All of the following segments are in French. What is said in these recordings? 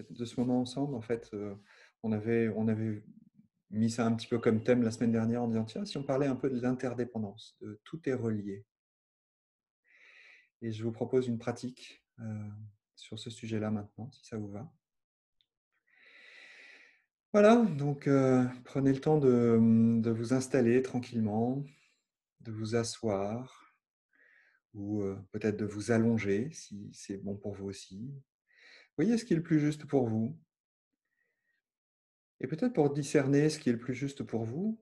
de ce moment ensemble. En fait, on avait mis ça un petit peu comme thème la semaine dernière en disant, tiens, si on parlait un peu de l'interdépendance, de tout est relié. Et je vous propose une pratique sur ce sujet-là maintenant, si ça vous va. Voilà, donc prenez le temps de vous installer tranquillement, de vous asseoir ou peut-être de vous allonger si c'est bon pour vous aussi. Voyez ce qui est le plus juste pour vous. Et peut-être pour discerner ce qui est le plus juste pour vous,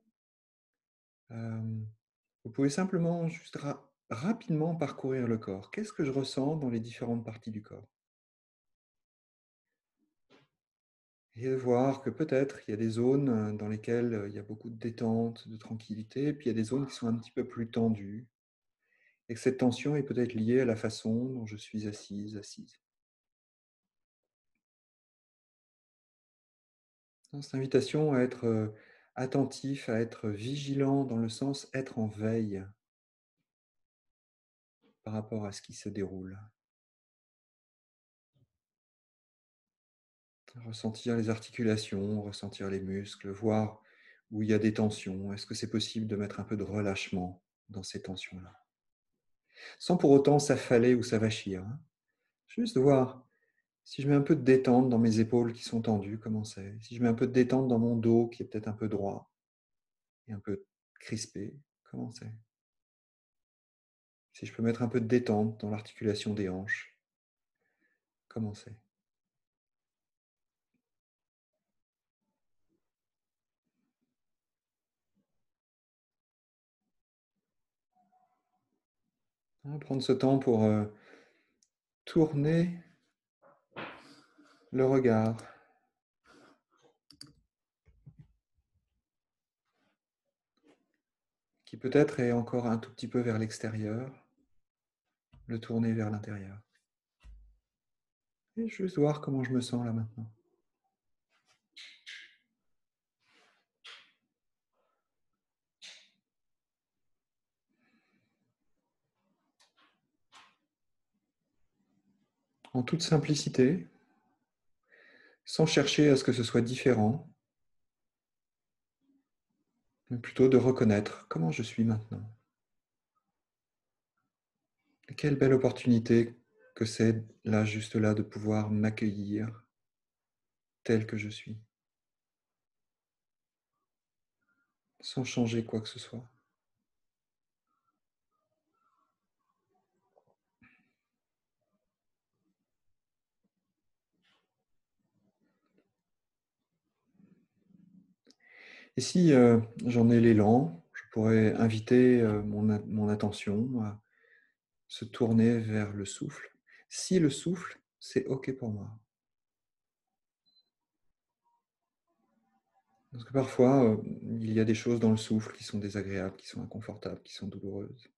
vous pouvez simplement juste rapidement parcourir le corps. Qu'est-ce que je ressens dans les différentes parties du corps? Et de voir que peut-être il y a des zones dans lesquelles il y a beaucoup de détente, de tranquillité, et puis il y a des zones qui sont un petit peu plus tendues, et que cette tension est peut-être liée à la façon dont je suis assise. Donc, cette invitation à être attentif, à être vigilant dans le sens être en veille par rapport à ce qui se déroule. Ressentir les articulations, ressentir les muscles, voir où il y a des tensions. Est-ce que c'est possible de mettre un peu de relâchement dans ces tensions-là? Sans pour autant s'affaler ou s'avachir, hein. Juste voir si je mets un peu de détente dans mes épaules qui sont tendues, comment c'est? Si je mets un peu de détente dans mon dos qui est peut-être un peu droit et un peu crispé, comment c'est? Si je peux mettre un peu de détente dans l'articulation des hanches, comment c'est? Hein, prendre ce temps pour tourner le regard, qui peut-être est encore un tout petit peu vers l'extérieur, le tourner vers l'intérieur. Et juste voir comment je me sens là maintenant. En toute simplicité, sans chercher à ce que ce soit différent, mais plutôt de reconnaître comment je suis maintenant. Et quelle belle opportunité que c'est là, juste là, de pouvoir m'accueillir tel que je suis, sans changer quoi que ce soit. Et si j'en ai l'élan, je pourrais inviter mon attention à se tourner vers le souffle. Si le souffle, c'est OK pour moi. Parce que parfois, il y a des choses dans le souffle qui sont désagréables, qui sont inconfortables, qui sont douloureuses.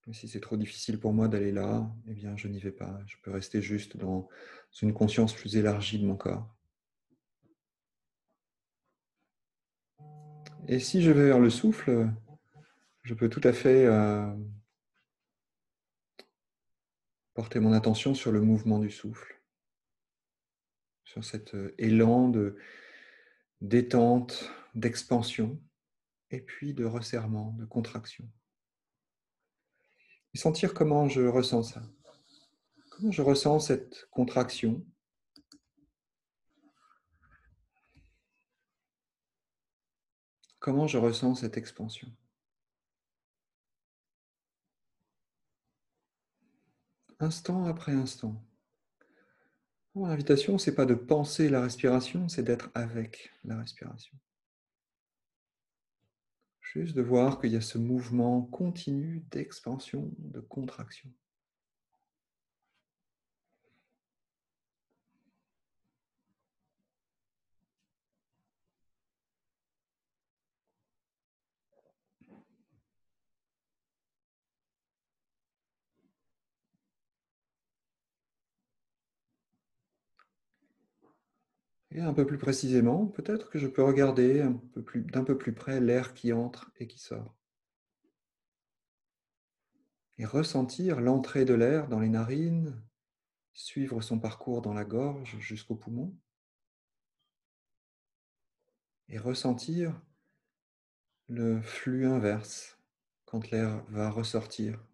Et si c'est trop difficile pour moi d'aller là, eh bien, je n'y vais pas. Je peux rester juste dans une conscience plus élargie de mon corps. Et si je vais vers le souffle, je peux tout à fait porter mon attention sur le mouvement du souffle, sur cet élan de détente, d'expansion, et puis de resserrement, de contraction. Et sentir comment je ressens ça. Comment je ressens cette contraction? Comment je ressens cette expansion? Instant après instant. Bon, l'invitation, c'est pas de penser la respiration, c'est d'être avec la respiration. Juste de voir qu'il y a ce mouvement continu d'expansion, de contraction. Et un peu plus précisément, peut-être que je peux regarder d'un peu plus près l'air qui entre et qui sort. Et ressentir l'entrée de l'air dans les narines suivre son parcours dans la gorge jusqu'au poumon et ressentir le flux inverse quand l'air va ressortir.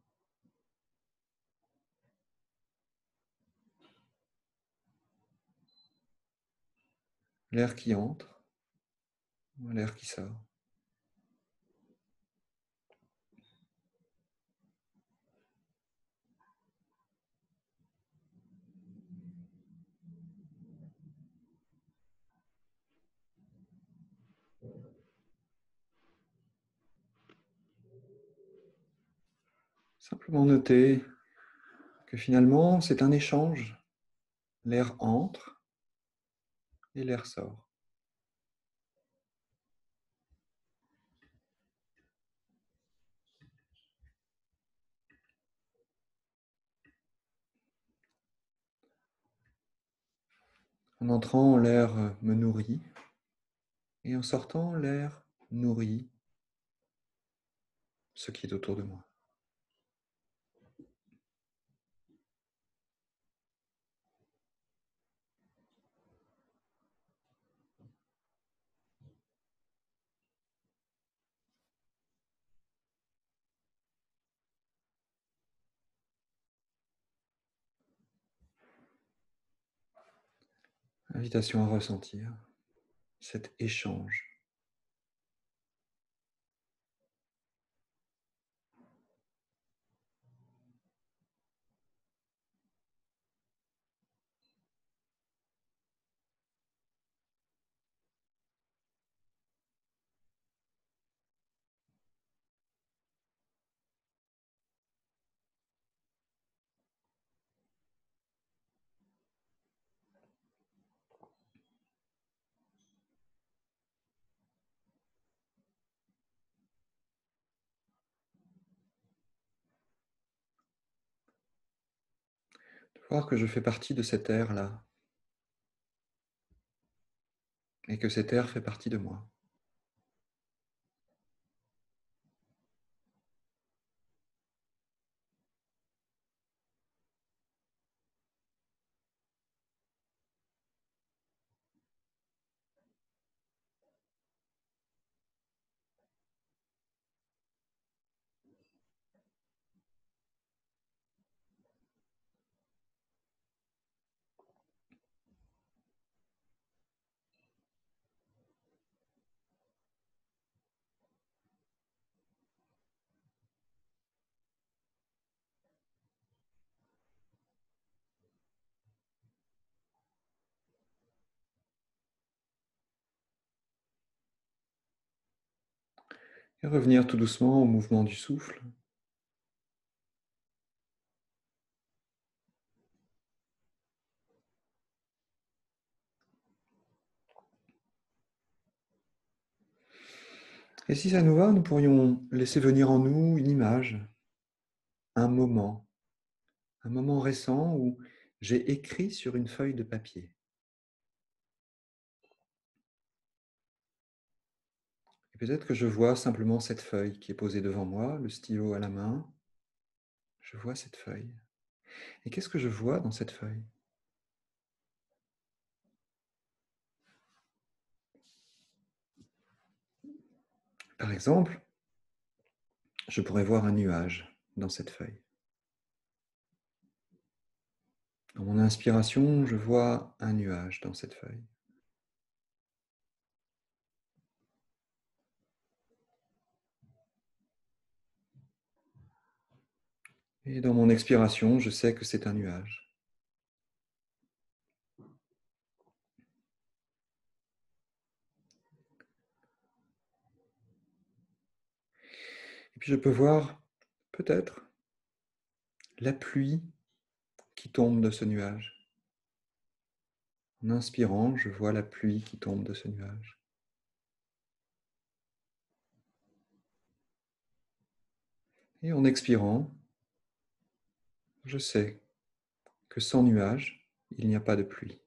L'air qui entre, l'air qui sort. Simplement noter que finalement, c'est un échange. L'air entre et l'air sort. En entrant, l'air me nourrit et en sortant, l'air nourrit ce qui est autour de moi. Invitation à ressentir cet échange. De voir que je fais partie de cet air-là et que cet air fait partie de moi. Et revenir tout doucement au mouvement du souffle. Et si ça nous va, nous pourrions laisser venir en nous une image, un moment récent où j'ai écrit sur une feuille de papier. Et peut-être que je vois simplement cette feuille qui est posée devant moi, le stylo à la main. Je vois cette feuille. Et qu'est-ce que je vois dans cette feuille? Par exemple, je pourrais voir un nuage dans cette feuille. Dans mon inspiration, je vois un nuage dans cette feuille. Et dans mon expiration, je sais que c'est un nuage. Et puis je peux voir peut-être la pluie qui tombe de ce nuage. En inspirant, je vois la pluie qui tombe de ce nuage. Et en expirant, je sais que sans nuage, il n'y a pas de pluie.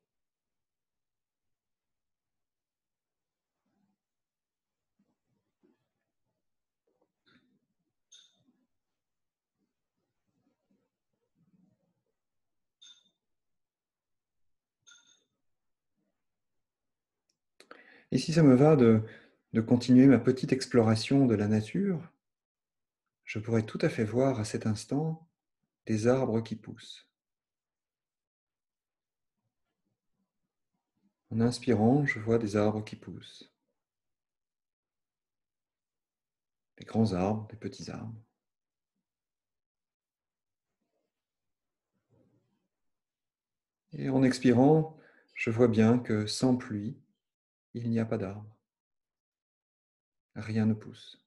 Et si ça me va de continuer ma petite exploration de la nature, je pourrais tout à fait voir à cet instant des arbres qui poussent. En inspirant, je vois des arbres qui poussent. Des grands arbres, des petits arbres. Et en expirant, je vois bien que sans pluie, il n'y a pas d'arbre. Rien ne pousse.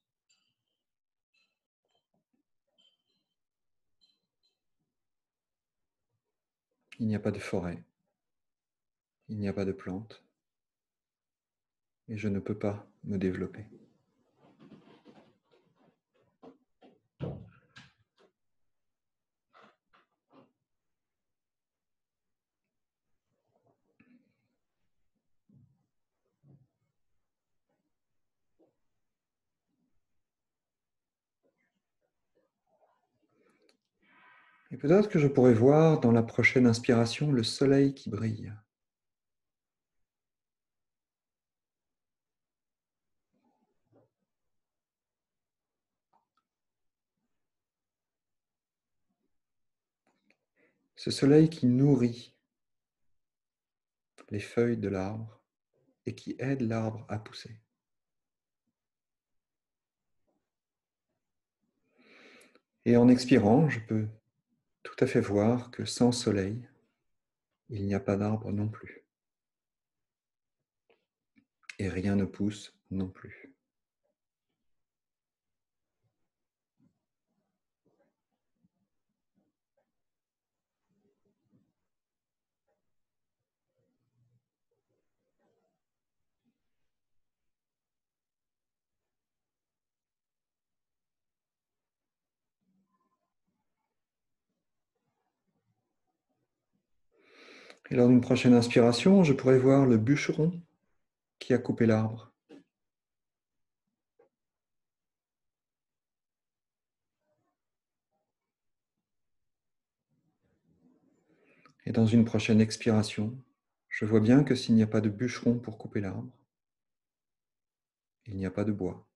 Il n'y a pas de forêt. Il n'y a pas de plantes. Et je ne peux pas me développer. Et peut-être que je pourrais voir dans la prochaine inspiration le soleil qui brille. Ce soleil qui nourrit les feuilles de l'arbre et qui aide l'arbre à pousser. Et en expirant, je peux tout à fait voir que sans soleil, il n'y a pas d'arbre non plus. Et rien ne pousse non plus. Et lors d'une prochaine inspiration, je pourrais voir le bûcheron qui a coupé l'arbre. Et dans une prochaine expiration, je vois bien que s'il n'y a pas de bûcheron pour couper l'arbre, il n'y a pas de bois.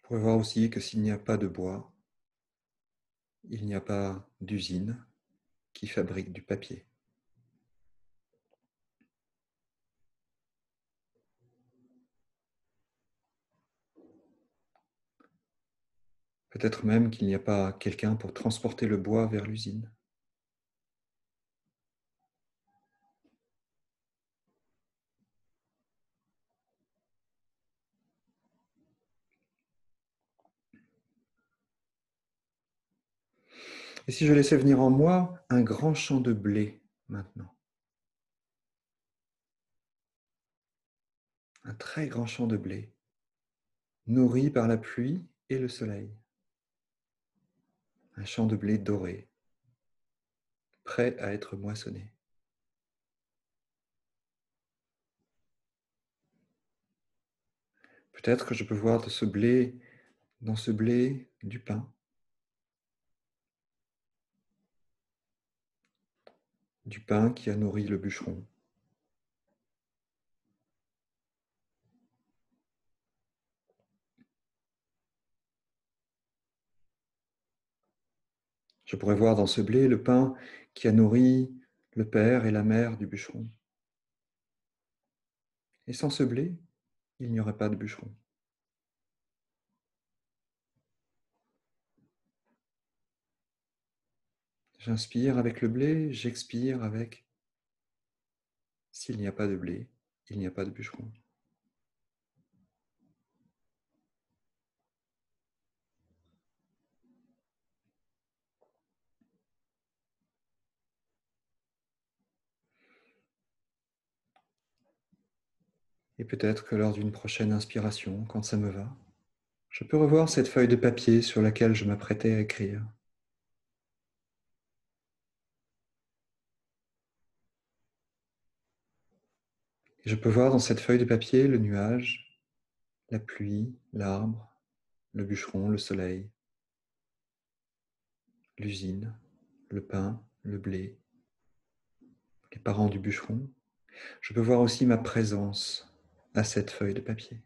Je pourrais voir aussi que s'il n'y a pas de bois, il n'y a pas d'usine qui fabrique du papier. Peut-être même qu'il n'y a pas quelqu'un pour transporter le bois vers l'usine. Et si je laissais venir en moi un grand champ de blé maintenant, un très grand champ de blé, nourri par la pluie et le soleil, un champ de blé doré, prêt à être moissonné. Peut-être que je peux voir de ce blé, dans ce blé du pain qui a nourri le bûcheron. Je pourrais voir dans ce blé le pain qui a nourri le père et la mère du bûcheron. Et sans ce blé, il n'y aurait pas de bûcheron. J'inspire avec le blé, j'expire avec. S'il n'y a pas de blé, il n'y a pas de bûcheron. Et peut-être que lors d'une prochaine inspiration, quand ça me va, je peux revoir cette feuille de papier sur laquelle je m'apprêtais à écrire. Et je peux voir dans cette feuille de papier le nuage, la pluie, l'arbre, le bûcheron, le soleil, l'usine, le pain, le blé, les parents du bûcheron. Je peux voir aussi ma présence à cette feuille de papier.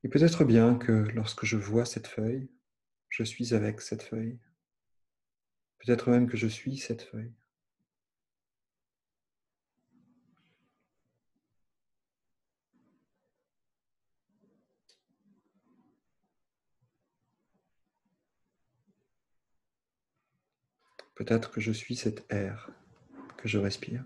Et peut-être bien que lorsque je vois cette feuille, je suis avec cette feuille. Peut-être même que je suis cette feuille. Peut-être que je suis cet air que je respire.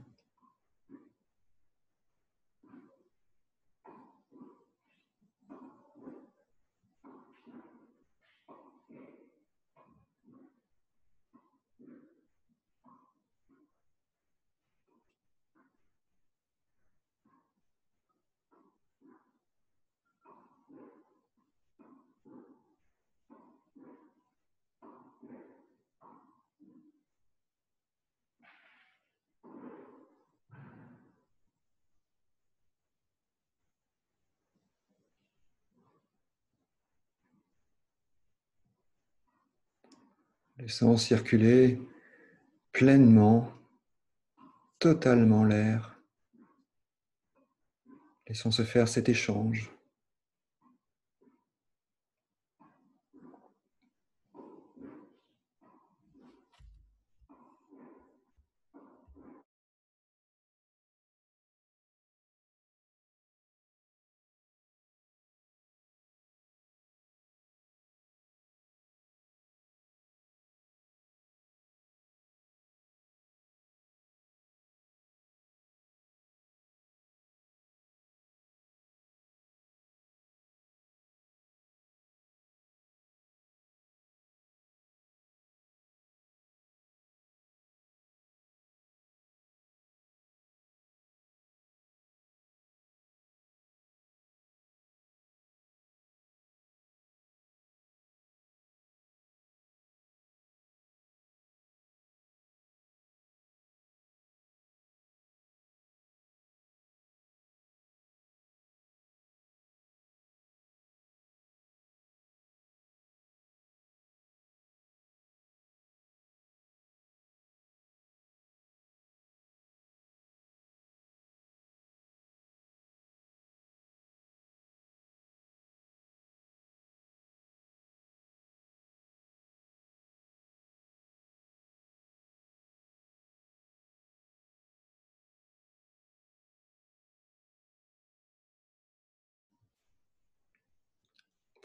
Laissant circuler pleinement, totalement l'air. Laissons se faire cet échange.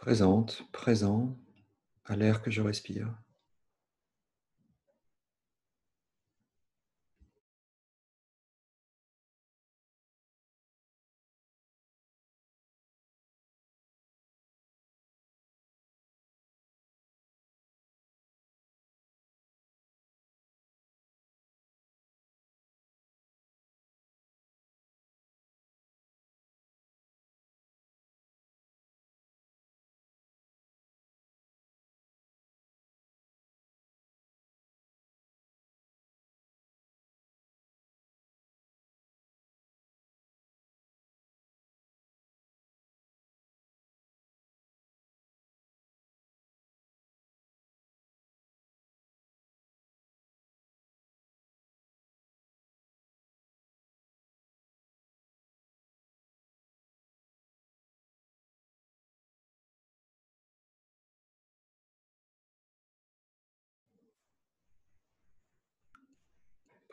Présente, présent à l'air que je respire.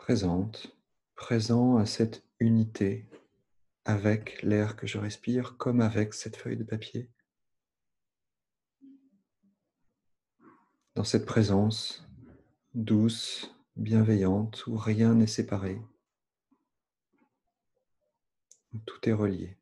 Présente, présent à cette unité avec l'air que je respire, comme avec cette feuille de papier. Dans cette présence douce, bienveillante, où rien n'est séparé, où tout est relié.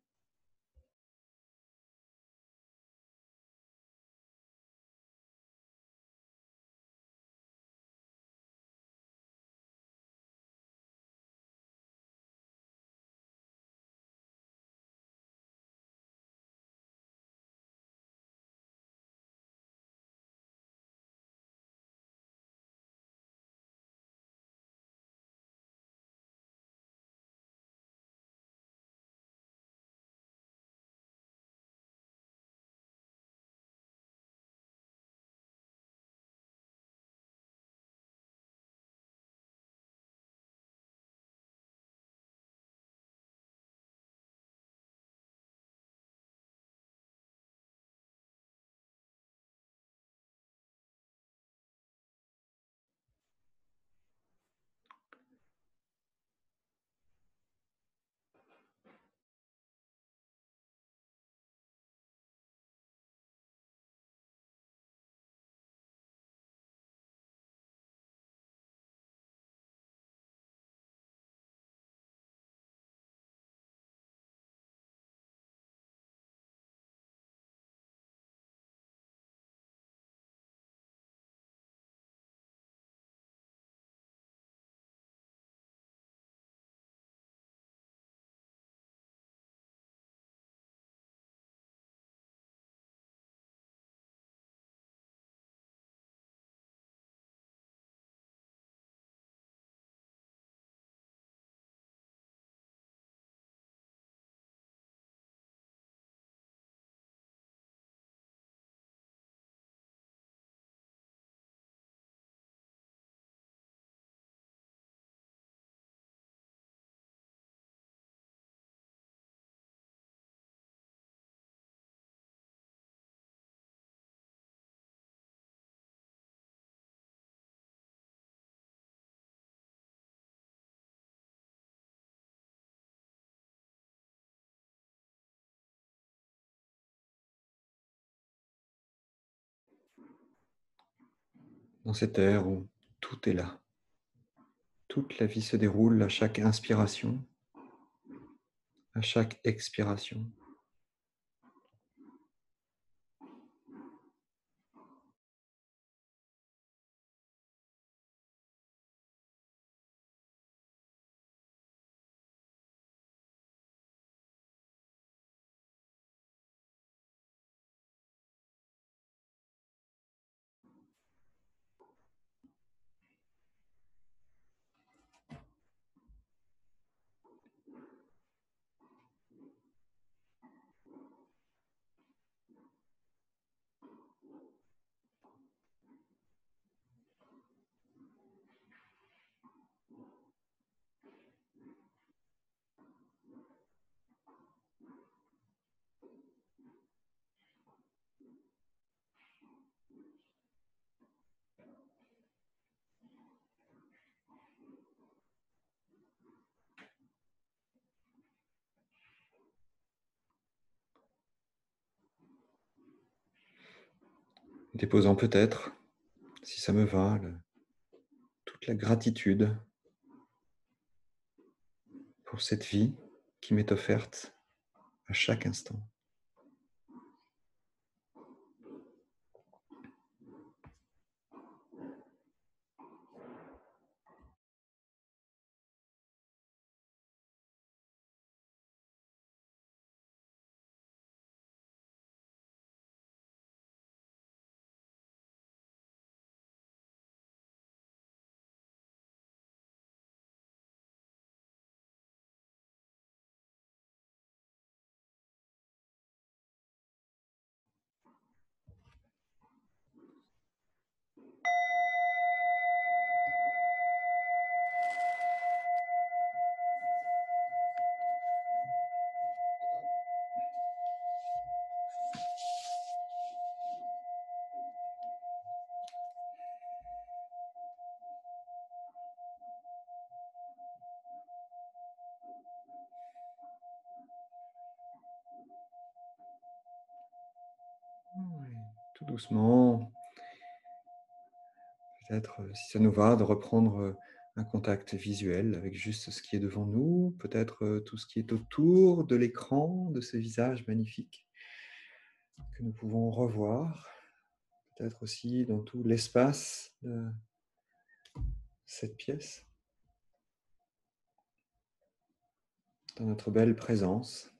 dans cet air où tout est là. Toute la vie se déroule à chaque inspiration, à chaque expiration. Déposant peut-être, si ça me va, toute la gratitude pour cette vie qui m'est offerte à chaque instant. Oui, tout doucement, peut-être, si ça nous va, de reprendre un contact visuel avec juste ce qui est devant nous, peut-être tout ce qui est autour de l'écran, de ce visage magnifique que nous pouvons revoir, peut-être aussi dans tout l'espace de cette pièce, dans notre belle présence.